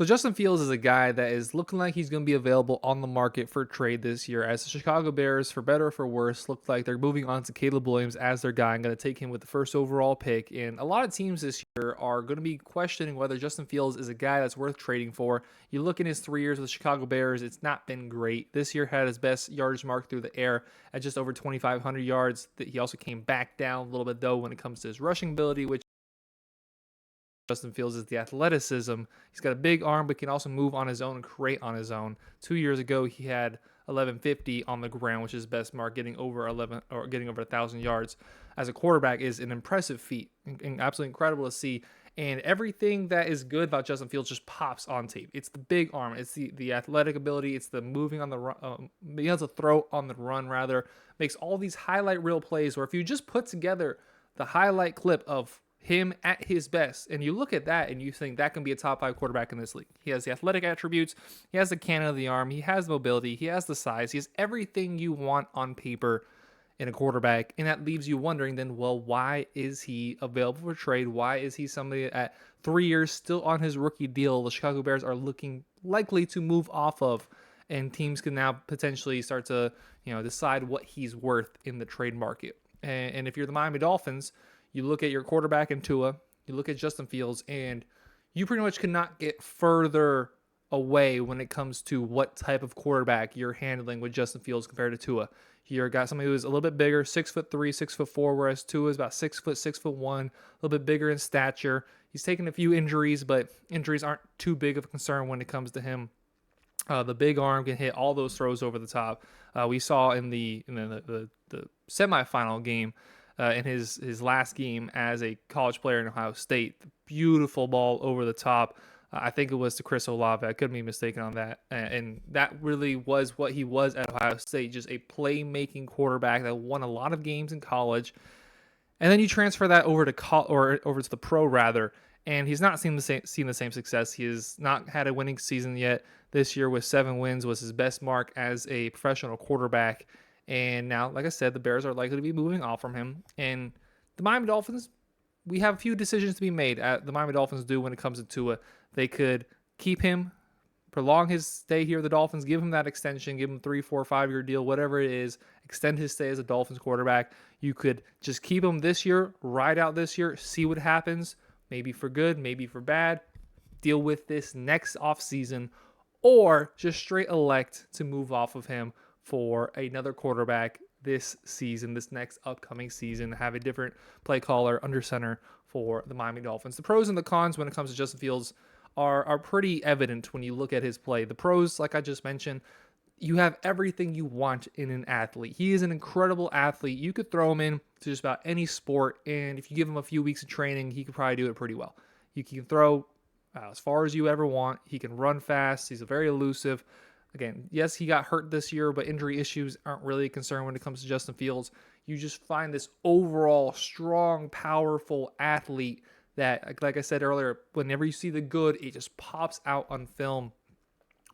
So Justin Fields is a guy that is looking like he's going to be available on the market for trade this year, as the Chicago Bears, for better or for worse, look like they're moving on to Caleb Williams as their guy and going to take him with the first overall pick. And a lot of teams this year are going to be questioning whether Justin Fields is a guy that's worth trading for. You look in his 3 years with the Chicago Bears, it's not been great. This year had his best yardage mark through the air at just over 2,500 yards. He also came back down a little bit, though, when it comes to his rushing ability, which Justin Fields is the athleticism. He's got a big arm, but can also move on his own and create on his own. 2 years ago, he had 1150 on the ground, which is his best mark. Getting over 1,000 yards as a quarterback is an impressive feat and absolutely incredible to see. And everything that is good about Justin Fields just pops on tape. It's the big arm, it's the athletic ability, it's the moving on the run, being able to throw on the run rather. Makes all these highlight reel plays where if you just put together the highlight clip of him at his best, and you look at that and you think that can be a top 5 quarterback in this league. He has the athletic attributes, he has the cannon of the arm, he has mobility, he has the size, he has everything you want on paper in a quarterback, and that leaves you wondering then, well, why is he available for trade? Why is he somebody at 3 years still on his rookie deal the Chicago Bears are looking likely to move off of, and teams can now potentially start to decide what he's worth in the trade market. And if you're the Miami Dolphins, you look at your quarterback in Tua, you look at Justin Fields, and you pretty much cannot get further away when it comes to what type of quarterback you're handling with Justin Fields compared to Tua. You got somebody who's a little bit bigger, 6'3", 6'4", whereas Tua is about 6', 6'1", a little bit bigger in stature. He's taken a few injuries, but injuries aren't too big of a concern when it comes to him. The big arm can hit all those throws over the top. We saw in the semifinal game, in his last game as a college player in Ohio State. Beautiful ball over the top. I think it was to Chris Olave. I could be mistaken on that. And that really was what he was at Ohio State, just a playmaking quarterback that won a lot of games in college. And then you transfer that over to over to the pro rather, and he's not seen the same success. He has not had a winning season yet. This year with 7 wins was his best mark as a professional quarterback. And now, like I said, the Bears are likely to be moving off from him. And the Miami Dolphins, we have a few decisions to be made. The Miami Dolphins do when it comes to Tua. They could keep him, prolong his stay here with the Dolphins, give him that extension, give him 3, 4, 5-year deal, whatever it is, extend his stay as a Dolphins quarterback. You could just keep him this year, ride out this year, see what happens, maybe for good, maybe for bad, deal with this next offseason, or just straight elect to move off of him for another quarterback this season, this next upcoming season, have a different play caller under center for the Miami Dolphins. The pros and the cons when it comes to Justin Fields are pretty evident when you look at his play. The pros, like I just mentioned, you have everything you want in an athlete. He is an incredible athlete. You could throw him in to just about any sport, and if you give him a few weeks of training, he could probably do it pretty well. He can throw as far as you ever want. He can run fast. He's very elusive. Again, yes, he got hurt this year, but injury issues aren't really a concern when it comes to Justin Fields. You just find this overall strong, powerful athlete that, like I said earlier, whenever you see the good, it just pops out on film.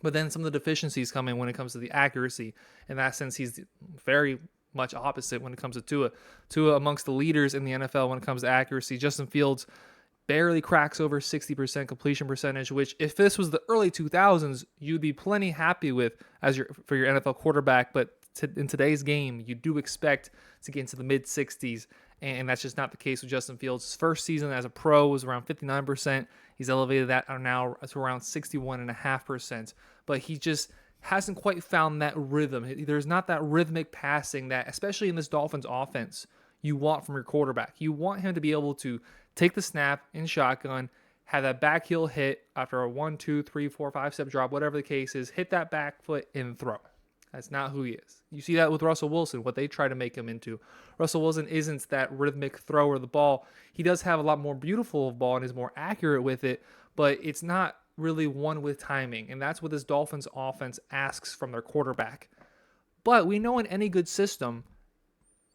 But then some of the deficiencies come in when it comes to the accuracy. In that sense, he's very much opposite when it comes to Tua. Tua amongst the leaders in the NFL when it comes to accuracy. Justin Fields barely cracks over 60% completion percentage, which if this was the early 2000s, you'd be plenty happy with for your NFL quarterback. But in today's game, you do expect to get into the mid 60s, and that's just not the case with Justin Fields. His first season as a pro was around 59%. He's elevated that now to around 61.5%, but he just hasn't quite found that rhythm. There's not that rhythmic passing that, especially in this Dolphins offense, you want from your quarterback. You want him to be able to take the snap in shotgun, have that back heel hit after a 1, 2, 3, 4, 5 step drop, whatever the case is, hit that back foot and throw. That's not who he is. You see that with Russell Wilson, what they try to make him into. Russell Wilson isn't that rhythmic thrower of the ball. He does have a lot more beautiful ball and is more accurate with it, but it's not really one with timing. And that's what this Dolphins offense asks from their quarterback. But we know in any good system,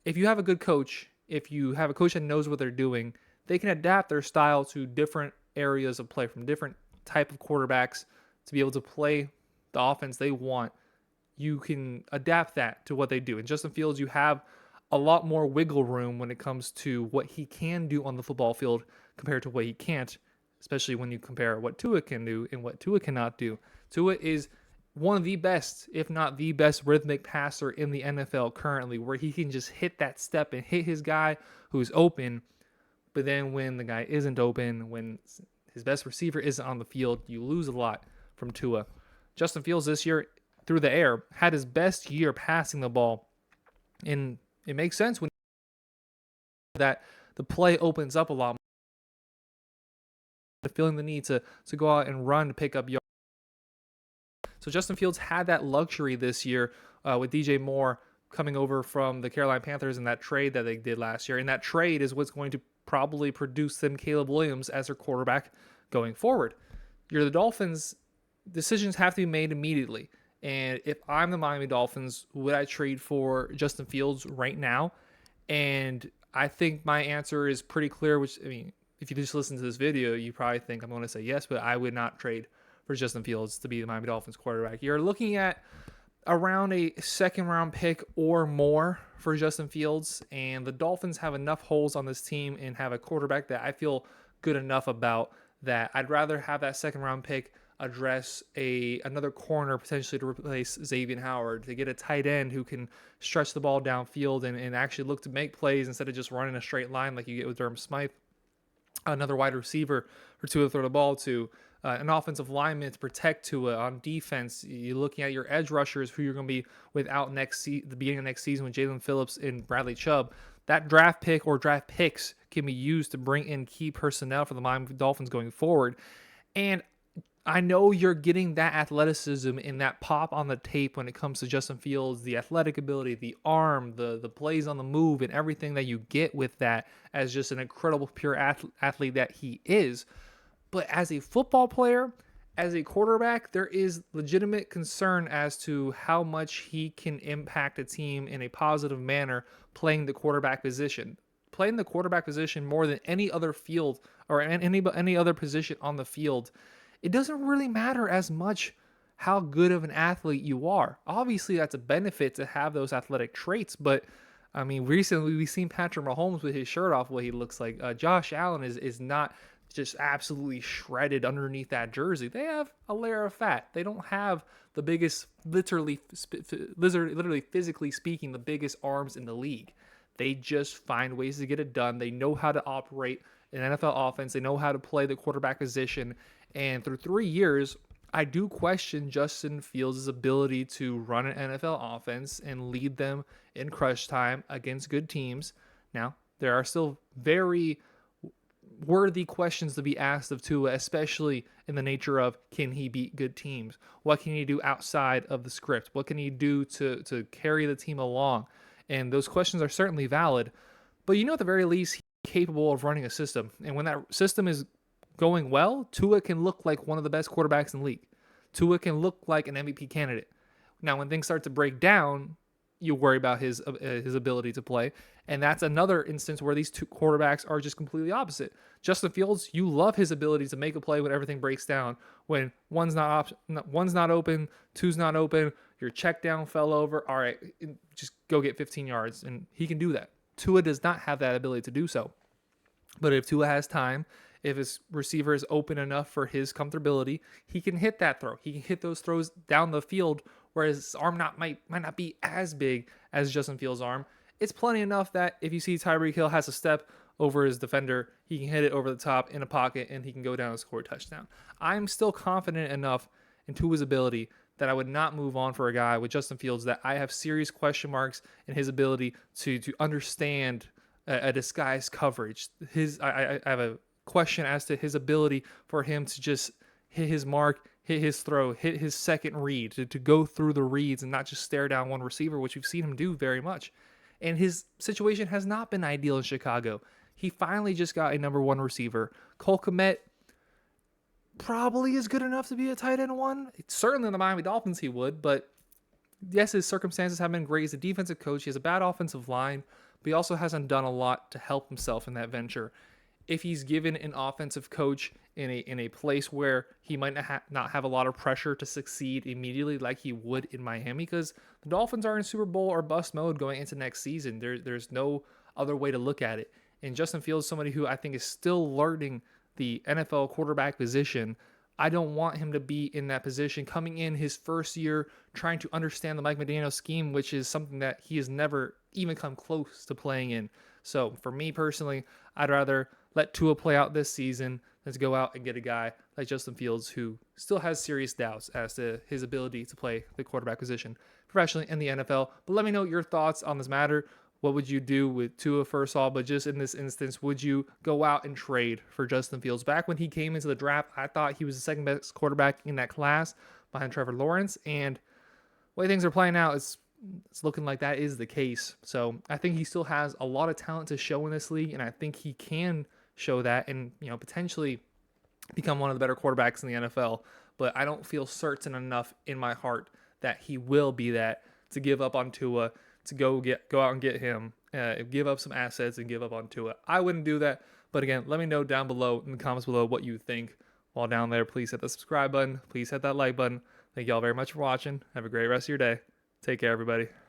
if you have a good coach, if you have a coach that knows what they're doing, they can adapt their style to different areas of play from different type of quarterbacks to be able to play the offense they want. You can adapt that to what they do. In Justin Fields, you have a lot more wiggle room when it comes to what he can do on the football field compared to what he can't. especially when you compare what Tua can do and what Tua cannot do. Tua is one of the best, if not the best, rhythmic passer in the NFL currently, where he can just hit that step and hit his guy who's open. But then when the guy isn't open, when his best receiver isn't on the field, you lose a lot from Tua. Justin Fields this year, through the air, had his best year passing the ball. And it makes sense when that the play opens up a lot more, feeling the need to go out and run to pick up yards. So Justin Fields had that luxury this year with DJ Moore coming over from the Carolina Panthers in that trade that they did last year. And that trade is what's going to probably produce them Caleb Williams as their quarterback going forward. You're the Dolphins. Decisions have to be made immediately. And if I'm the Miami Dolphins, would I trade for Justin Fields right now? And I think my answer is pretty clear, which, I mean, if you just listen to this video, you probably think I'm going to say yes, but I would not trade for Justin Fields to be the Miami Dolphins quarterback. You're looking at around a second round pick or more for Justin Fields, and the Dolphins have enough holes on this team and have a quarterback that I feel good enough about that I'd rather have that second round pick address another corner potentially to replace Xavier Howard, to get a tight end who can stretch the ball downfield and actually look to make plays instead of just running a straight line like you get with Durham Smythe, another wide receiver or two to throw the ball to, an offensive lineman to protect Tua on defense. You're looking at your edge rushers who you're going to be without the beginning of next season with Jalen Phillips and Bradley Chubb. That draft pick or draft picks can be used to bring in key personnel for the Miami Dolphins going forward. And I know you're getting that athleticism and that pop on the tape when it comes to Justin Fields, the athletic ability, the arm, the plays on the move, and everything that you get with that as just an incredible pure athlete that he is. But as a football player, as a quarterback, there is legitimate concern as to how much he can impact a team in a positive manner playing the quarterback position. Playing the quarterback position more than any other field or any other position on the field, it doesn't really matter as much how good of an athlete you are. Obviously, that's a benefit to have those athletic traits, but I mean, recently we've seen Patrick Mahomes with his shirt off what he looks like. Josh Allen is not just absolutely shredded underneath that jersey. They have a layer of fat. They don't have the biggest, literally physically speaking, the biggest arms in the league. They just find ways to get it done. They know how to operate an NFL offense. They know how to play the quarterback position. And through 3 years, I do question Justin Fields' ability to run an NFL offense and lead them in crunch time against good teams. Now, there are still very worthy questions to be asked of Tua, especially in the nature of, can he beat good teams? What can he do outside of the script? What can he do to carry the team along? And those questions are certainly valid. But at the very least, he's capable of running a system. And when that system is going well, Tua can look like one of the best quarterbacks in the league. Tua can look like an MVP candidate. Now, when things start to break down, you worry about his ability to play. And that's another instance where these two quarterbacks are just completely opposite. Justin Fields, you love his ability to make a play when everything breaks down. When one's not open, two's not open, your check down fell over. All right, just go get 15 yards. And he can do that. Tua does not have that ability to do so. But if Tua has time, if his receiver is open enough for his comfortability, he can hit that throw. He can hit those throws down the field, whereas his arm might not be as big as Justin Fields' arm. It's plenty enough that if you see Tyreek Hill has a step over his defender, he can hit it over the top in a pocket, and he can go down and score a touchdown. I'm still confident enough in Tua's ability that I would not move on for a guy with Justin Fields that I have serious question marks in his ability to understand a disguised coverage. I have a question as to his ability for him to just hit his mark, hit his throw, hit his second read, to go through the reads and not just stare down one receiver, which we've seen him do very much. And his situation has not been ideal in Chicago. He finally just got a number one receiver. Cole Kmet probably is good enough to be a tight end one. Certainly in the Miami Dolphins he would, but yes, his circumstances have been great. He's a defensive coach. He has a bad offensive line, but he also hasn't done a lot to help himself in that venture. If he's given an offensive coach in a place where he might not have a lot of pressure to succeed immediately like he would in Miami, because the Dolphins are in Super Bowl or bust mode going into next season. There's no other way to look at it. And Justin Fields is somebody who I think is still learning the NFL quarterback position. I don't want him to be in that position coming in his first year trying to understand the Mike McDaniel scheme, which is something that he has never even come close to playing in. So for me personally, I'd rather let Tua play out this season than to go out and get a guy like Justin Fields who still has serious doubts as to his ability to play the quarterback position professionally in the NFL. But let me know your thoughts on this matter. What would you do with Tua first of all? But just in this instance, would you go out and trade for Justin Fields? Back when he came into the draft, I thought he was the second best quarterback in that class behind Trevor Lawrence. And the way things are playing out, it's looking like that is the case. So I think he still has a lot of talent to show in this league, and I think he can show that and potentially become one of the better quarterbacks in the NFL. But I don't feel certain enough in my heart that he will be that to give up on Tua, to go out and get him, give up some assets and give up on Tua. I wouldn't do that. But again, let me know down below in the comments below what you think. While down there, please hit the subscribe button. Please hit that like button. Thank y'all very much for watching. Have a great rest of your day. Take care, everybody.